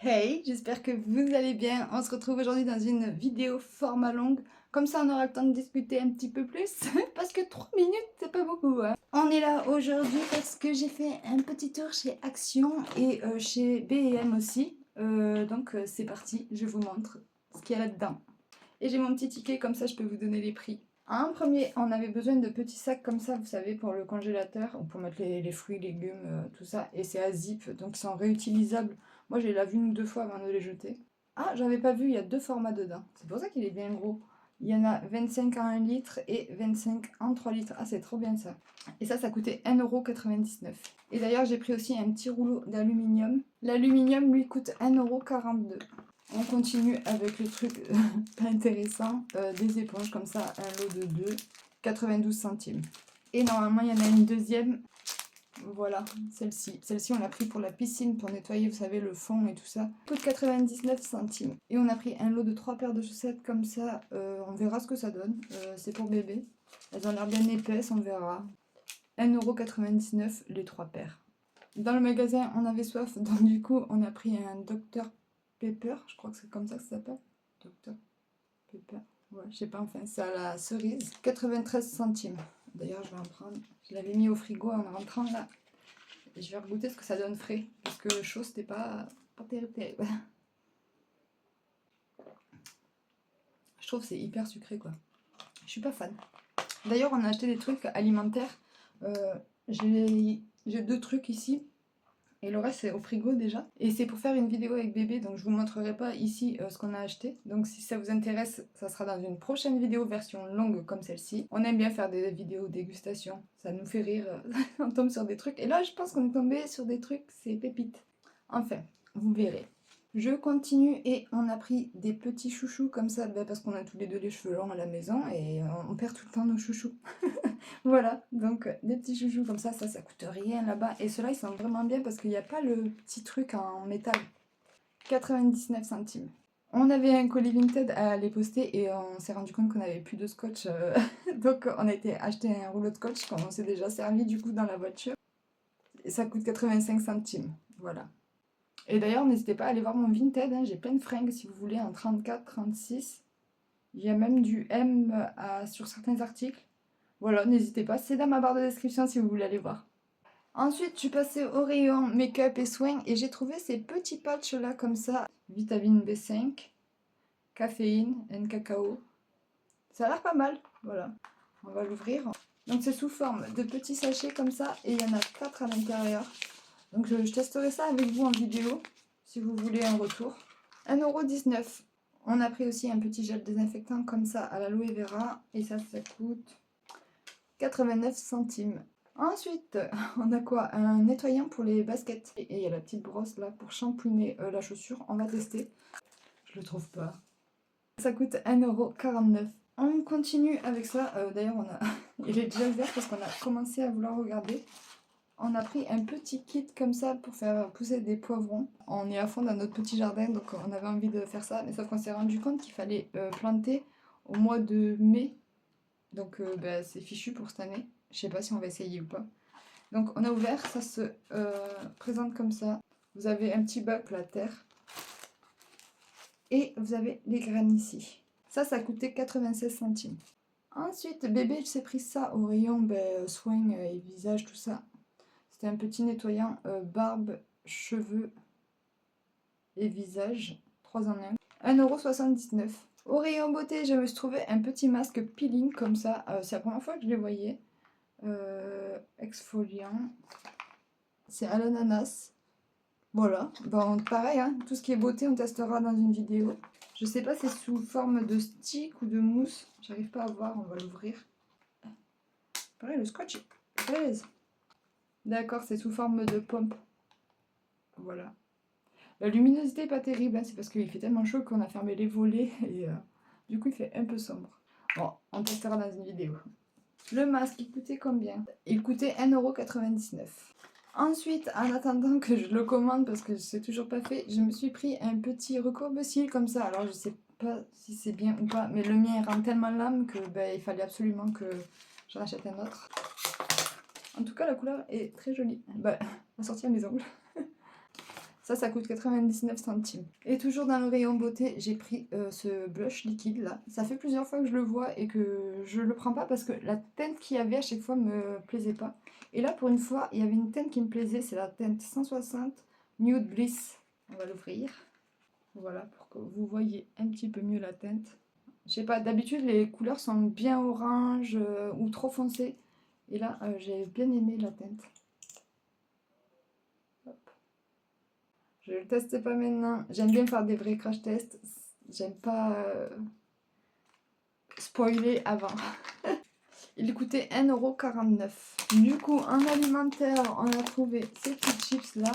Hey, j'espère que vous allez bien. On se retrouve aujourd'hui dans une vidéo format longue. Comme ça, on aura le temps de discuter un petit peu plus. Parce que 3 minutes, c'est pas beaucoup, hein. On est là aujourd'hui parce que j'ai fait un petit tour chez Action et chez B&M aussi. Donc c'est parti, je vous montre ce qu'il y a là-dedans. Et j'ai mon petit ticket, comme ça je peux vous donner les prix. En premier, on avait besoin de petits sacs comme ça, vous savez, pour le congélateur, ou pour mettre les fruits, légumes, tout ça. Et c'est à zip, donc ils sont réutilisables. Moi, j'ai lavé une ou deux fois avant de les jeter. Ah, j'avais pas vu, il y a deux formats dedans. C'est pour ça qu'il est bien gros. Il y en a 25 en 1 litre et 25 en 3 litres. Ah, c'est trop bien ça. Et ça coûtait 1,99 €. Et d'ailleurs, j'ai pris aussi un petit rouleau d'aluminium. L'aluminium, lui, coûte 1,42 €. On continue avec le truc pas intéressant, des éponges comme ça, un lot de 2, 92 centimes. Et normalement, il y en a une deuxième, voilà, celle-ci. Celle-ci, on l'a pris pour la piscine, pour nettoyer, vous savez, le fond et tout ça. Coûte 99 centimes. Et on a pris un lot de 3 paires de chaussettes comme ça, on verra ce que ça donne. C'est pour bébé. Elles ont l'air bien épaisses, on verra. 1,99 € les 3 paires. Dans le magasin, on avait soif, donc du coup, on a pris un Dr Pepper, je crois que c'est comme ça que ça s'appelle. Dr Pepper. Ouais, je sais pas, enfin, c'est à la cerise. 93 centimes. D'ailleurs, je vais en prendre. Je l'avais mis au frigo en rentrant là. Et je vais regoûter ce que ça donne frais. Parce que le chaud, c'était pas terrible, terrible. Je trouve que c'est hyper sucré, quoi. Je suis pas fan. D'ailleurs, on a acheté des trucs alimentaires. J'ai deux trucs ici. Et le reste, c'est au frigo déjà. Et c'est pour faire une vidéo avec bébé, donc je vous montrerai pas ici ce qu'on a acheté. Donc si ça vous intéresse, ça sera dans une prochaine vidéo version longue comme celle-ci. On aime bien faire des vidéos dégustation, ça nous fait rire, on tombe sur des trucs. Et là, je pense qu'on est tombé sur des trucs, c'est pépites. Enfin, vous verrez. Je continue et on a pris des petits chouchous comme ça, parce qu'on a tous les deux les cheveux longs à la maison et on perd tout le temps nos chouchous. Voilà, donc des petits chouchous comme ça coûte rien là-bas. Et ceux-là, ils sont vraiment bien parce qu'il n'y a pas le petit truc en métal. 99 centimes. On avait un colis Vinted à les poster et on s'est rendu compte qu'on n'avait plus de scotch. Donc on a été acheter un rouleau de scotch qu'on s'est déjà servi du coup dans la voiture. Et ça coûte 85 centimes. Voilà. Et d'ailleurs, n'hésitez pas à aller voir mon Vinted. Hein, j'ai plein de fringues si vous voulez en 34, 36. Il y a même du M sur certains articles. Voilà, n'hésitez pas, c'est dans ma barre de description si vous voulez aller voir. Ensuite, je suis passée au rayon make-up et soins et j'ai trouvé ces petits patchs là comme ça. Vitamine B5, caféine et cacao. Ça a l'air pas mal, voilà. On va l'ouvrir. Donc c'est sous forme de petits sachets comme ça et il y en a 4 à l'intérieur. Donc je testerai ça avec vous en vidéo si vous voulez un retour. 1,19 €. On a pris aussi un petit gel désinfectant comme ça à l'aloe vera et ça coûte 89 centimes. Ensuite, on a quoi? Un nettoyant pour les baskets. Et il y a la petite brosse là pour shampouiner la chaussure. On va tester. Je le trouve pas. Ça coûte 1,49 €. On continue avec ça. D'ailleurs, il est déjà ouvert parce qu'on a commencé à vouloir regarder. On a pris un petit kit comme ça pour faire pousser des poivrons. On est à fond dans notre petit jardin, donc on avait envie de faire ça. Mais sauf qu'on s'est rendu compte qu'il fallait planter au mois de mai. Donc c'est fichu pour cette année. Je sais pas si on va essayer ou pas. Donc on a ouvert, ça se présente comme ça. Vous avez un petit bac, la terre. Et vous avez les graines ici. Ça coûtait 96 centimes. Ensuite, bébé s'est pris ça au rayon soins et visage, tout ça. C'était un petit nettoyant barbe, cheveux et visage. 3 en 1. 1,79 €. Au rayon beauté, je me suis trouvé un petit masque peeling comme ça. C'est la première fois que je les voyais. Exfoliant. C'est à l'ananas. Voilà. Bon, pareil, hein, tout ce qui est beauté, on testera dans une vidéo. Je sais pas si c'est sous forme de stick ou de mousse. J'arrive pas à voir, on va l'ouvrir. Pareil, le scotch est balèze. D'accord, c'est sous forme de pompe. Voilà. La luminosité est pas terrible, hein, c'est parce qu'il fait tellement chaud qu'on a fermé les volets et du coup il fait un peu sombre. Bon, on testera dans une vidéo. Le masque, il coûtait combien? Il coûtait 1,99 €. Ensuite, en attendant que je le commande parce que c'est toujours pas fait, je me suis pris un petit recourbe-cils comme ça. Alors je sais pas si c'est bien ou pas, mais le mien rend tellement l'âme que il fallait absolument que j'en achète un autre. En tout cas, la couleur est très jolie. On va sortir mes ongles. Ça coûte 99 centimes. Et toujours dans le rayon beauté, j'ai pris ce blush liquide là. Ça fait plusieurs fois que je le vois et que je le prends pas parce que la teinte qu'il y avait à chaque fois me plaisait pas. Et là, pour une fois, il y avait une teinte qui me plaisait, c'est la teinte 160 Nude Bliss. On va l'ouvrir. Voilà, pour que vous voyez un petit peu mieux la teinte. Je sais pas, d'habitude les couleurs sont bien orange ou trop foncées. Et là, j'ai bien aimé la teinte. Hop. Je le teste pas maintenant. J'aime bien faire des vrais crash tests. J'aime pas spoiler avant. Il coûtait 1,49 €. Du coup, en alimentaire, on a trouvé ces petites chips là.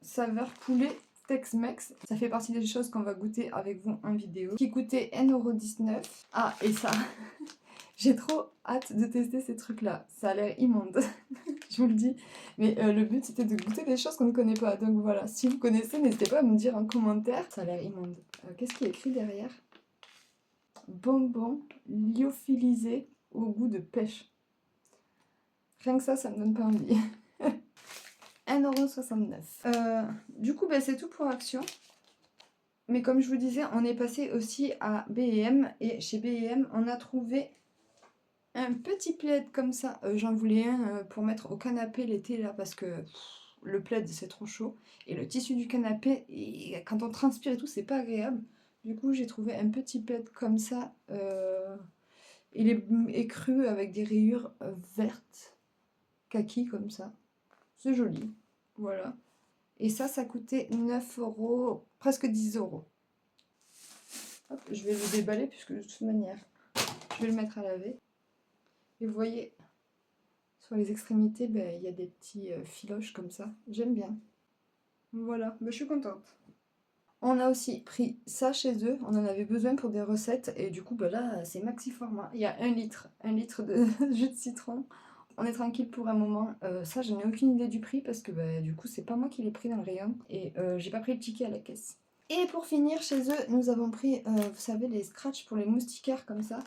Saveur poulet Tex-Mex. Ça fait partie des choses qu'on va goûter avec vous en vidéo. Qui coûtait 1,19 €. Ah, et ça, j'ai trop hâte de tester ces trucs-là. Ça a l'air immonde, je vous le dis. Mais le but, c'était de goûter des choses qu'on ne connaît pas. Donc voilà, si vous connaissez, n'hésitez pas à me dire en commentaire. Ça a l'air immonde. Qu'est-ce qui est écrit derrière? Bonbons lyophilisés au goût de pêche. Rien que ça me donne pas envie. 1,69 €. Du coup, c'est tout pour Action. Mais comme je vous disais, on est passé aussi à B&M. Et chez B&M, on a trouvé un petit plaid comme ça. J'en voulais un pour mettre au canapé l'été là parce que le plaid c'est trop chaud. Et le tissu du canapé, quand on transpire et tout, c'est pas agréable. Du coup, j'ai trouvé un petit plaid comme ça. Il est cru avec des rayures vertes, kaki comme ça. C'est joli. Voilà. Et ça coûtait 9 €, presque 10 €. Hop, je vais le déballer puisque de toute manière, je vais le mettre à laver. Et vous voyez, sur les extrémités, il y a des petits filoches comme ça. J'aime bien. Voilà, je suis contente. On a aussi pris ça chez eux. On en avait besoin pour des recettes. Et du coup, là, c'est maxi format. Il y a 1 litre de jus de citron. On est tranquille pour un moment. Ça, je n'ai aucune idée du prix parce que du coup, c'est pas moi qui l'ai pris dans le rayon. Et j'ai pas pris le ticket à la caisse. Et pour finir, chez eux, nous avons pris, vous savez, les scratchs pour les moustiquaires comme ça.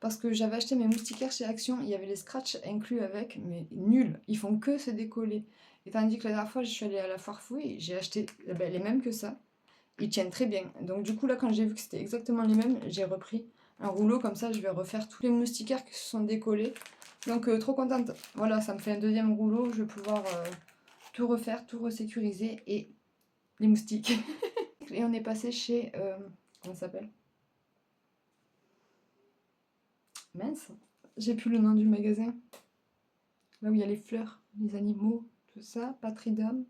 Parce que j'avais acheté mes moustiquaires chez Action, il y avait les scratchs inclus avec, mais nul, ils font que se décoller. Et tandis que la dernière fois, je suis allée à la Foire Fouille, j'ai acheté les mêmes que ça. Ils tiennent très bien. Donc du coup, là, quand j'ai vu que c'était exactement les mêmes, j'ai repris un rouleau, comme ça, je vais refaire tous les moustiquaires qui se sont décollés. Donc trop contente. Voilà, ça me fait un deuxième rouleau, je vais pouvoir tout refaire, tout resécuriser et les moustiques. Et on est passé chez... comment ça s'appelle? Mince, j'ai plus le nom du magasin. Là où il y a les fleurs, les animaux, tout ça, Patridum.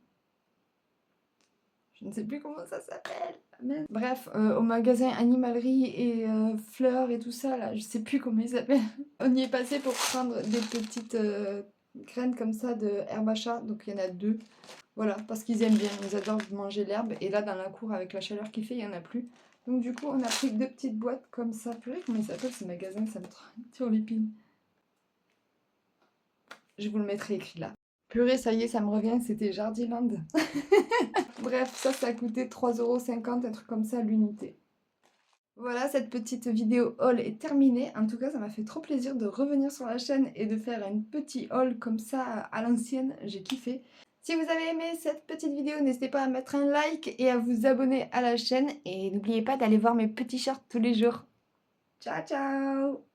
Je ne sais plus comment ça s'appelle. Bref, au magasin animalerie et fleurs et tout ça, là, je sais plus comment il s'appelle. On y est passé pour prendre des petites graines comme ça de herbe à chat, donc il y en a 2. Voilà, parce qu'ils aiment bien, ils adorent manger l'herbe. Et là, dans la cour, avec la chaleur qu'il fait, il n'y en a plus. Donc du coup, on a pris 2 petites boîtes comme ça. Purée, comment il s'appelle ce magasin? Ça me travaille sur l'épine. Je vous le mettrai écrit là. Purée, ça y est, ça me revient, c'était Jardiland. Bref, ça a coûté 3,50 €, un truc comme ça, l'unité. Voilà, cette petite vidéo haul est terminée. En tout cas, ça m'a fait trop plaisir de revenir sur la chaîne et de faire un petit haul comme ça à l'ancienne. J'ai kiffé. Si vous avez aimé cette petite vidéo, n'hésitez pas à mettre un like et à vous abonner à la chaîne. Et n'oubliez pas d'aller voir mes petits shorts tous les jours. Ciao, ciao!